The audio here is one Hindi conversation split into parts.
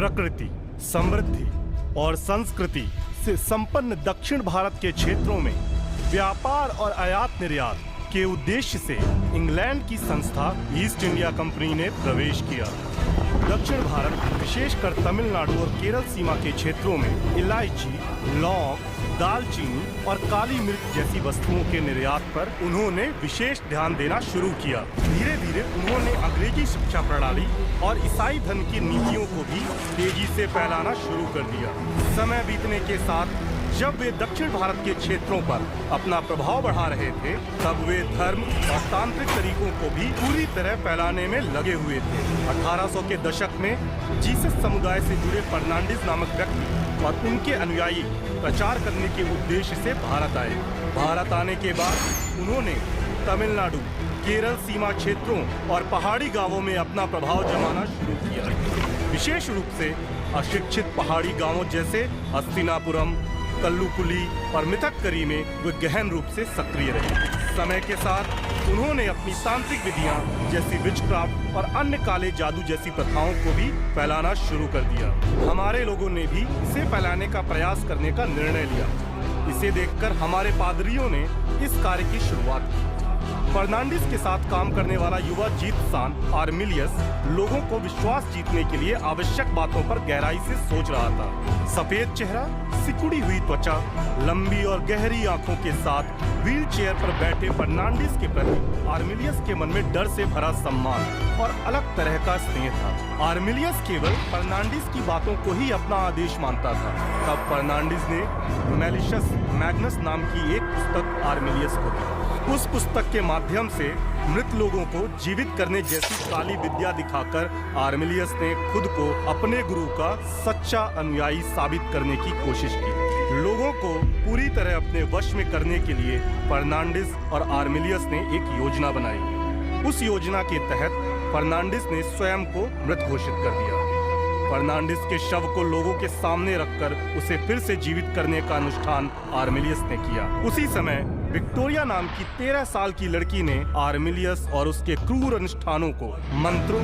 प्रकृति, समृद्धि और संस्कृति से संपन्न दक्षिण भारत के क्षेत्रों में व्यापार और आयात निर्यात के उद्देश्य से इंग्लैंड की संस्था ईस्ट इंडिया कंपनी ने प्रवेश किया। दक्षिण भारत, विशेषकर तमिलनाडु और केरल सीमा के क्षेत्रों में इलायची, लौंग, दालचीनी और काली मिर्च जैसी वस्तुओं के निर्यात पर उन्होंने विशेष ध्यान देना शुरू किया। धीरे धीरे उन्होंने अंग्रेजी शिक्षा प्रणाली और ईसाई धर्म की नीतियों को भी तेजी से फैलाना शुरू कर दिया। समय बीतने के साथ जब वे दक्षिण भारत के क्षेत्रों पर अपना प्रभाव बढ़ा रहे थे, तब वे धर्म और तांत्रिक तरीकों को भी पूरी तरह फैलाने में लगे हुए थे। 1800 के दशक में जीसस समुदाय से जुड़े फर्नांडिस नामक व्यक्ति और उनके अनुयायी प्रचार करने के उद्देश्य से भारत आए। भारत आने के बाद उन्होंने तमिलनाडु, केरल सीमा क्षेत्रों और पहाड़ी गांवों में अपना प्रभाव जमाना शुरू किया। विशेष रूप से अशिक्षित पहाड़ी गांवों जैसे हस्तिनापुरम, कल्लुकुली और मिथक्करी में वे गहन रूप से सक्रिय रहे। समय के साथ उन्होंने अपनी तांत्रिक विधियां जैसी विचक्राफ्ट और अन्य काले जादू जैसी प्रथाओं को भी फैलाना शुरू कर दिया। हमारे लोगों ने भी इसे फैलाने का प्रयास करने का निर्णय लिया। इसे देखकर हमारे पादरियों ने इस कार्य की शुरुआत की। फर्नांडिस के साथ काम करने वाला युवा जीतसान आर्मिलियस लोगों को विश्वास जीतने के लिए आवश्यक बातों पर गहराई से सोच रहा था। सफेद चेहरा, सिकुड़ी हुई त्वचा, लंबी और गहरी आंखों के साथ व्हील चेयर पर बैठे फर्नांडिस के प्रति आर्मिलियस के मन में डर से भरा सम्मान और अलग तरह का स्नेह था। आर्मिलियस केवल फर्नांडिस की बातों को ही अपना आदेश मानता था। तब फर्नांडिस ने मेलिशस मैग्नस नाम की एक पुस्तक आर्मिलियस को दी। उस पुस्तक के माध्यम से मृत लोगों को जीवित करने जैसी काली विद्या दिखाकर आर्मिलियस ने खुद को अपने गुरु का सच्चा अनुयायी साबित करने की कोशिश की। लोगों को पूरी तरह अपने वश में करने के लिए फर्नांडिस और आर्मिलियस ने एक योजना बनाई। उस योजना के तहत फर्नांडिस ने स्वयं को मृत घोषित कर दिया। फर्नांडिस के शव को लोगों के सामने रखकर उसे फिर से जीवित करने का अनुष्ठान आर्मिलियस ने किया। उसी समय विक्टोरिया नाम की 13 साल की लड़की ने आर्मिलियस और उसके क्रूर अनुष्ठानों को, मंत्रों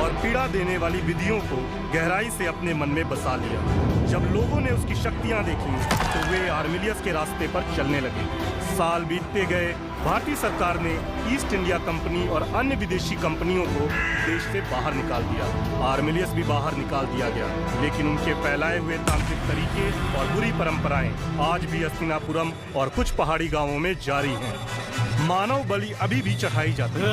और पीड़ा देने वाली विधियों को गहराई से अपने मन में बसा लिया। जब लोगों ने उसकी शक्तियां देखी तो वे आर्मिलियस के रास्ते पर चलने लगे। साल बीतते गए। भारतीय सरकार ने ईस्ट इंडिया कंपनी और अन्य विदेशी कंपनियों को देश से बाहर निकाल दिया। आर्मिलियस भी बाहर निकाल दिया गया, लेकिन उनके फैलाए हुए तांत्रिक तरीके और बुरी परंपराएं आज भी हस्तिनापुरम और कुछ पहाड़ी गांवों में जारी हैं। मानव बलि अभी भी चढ़ाई जाती है।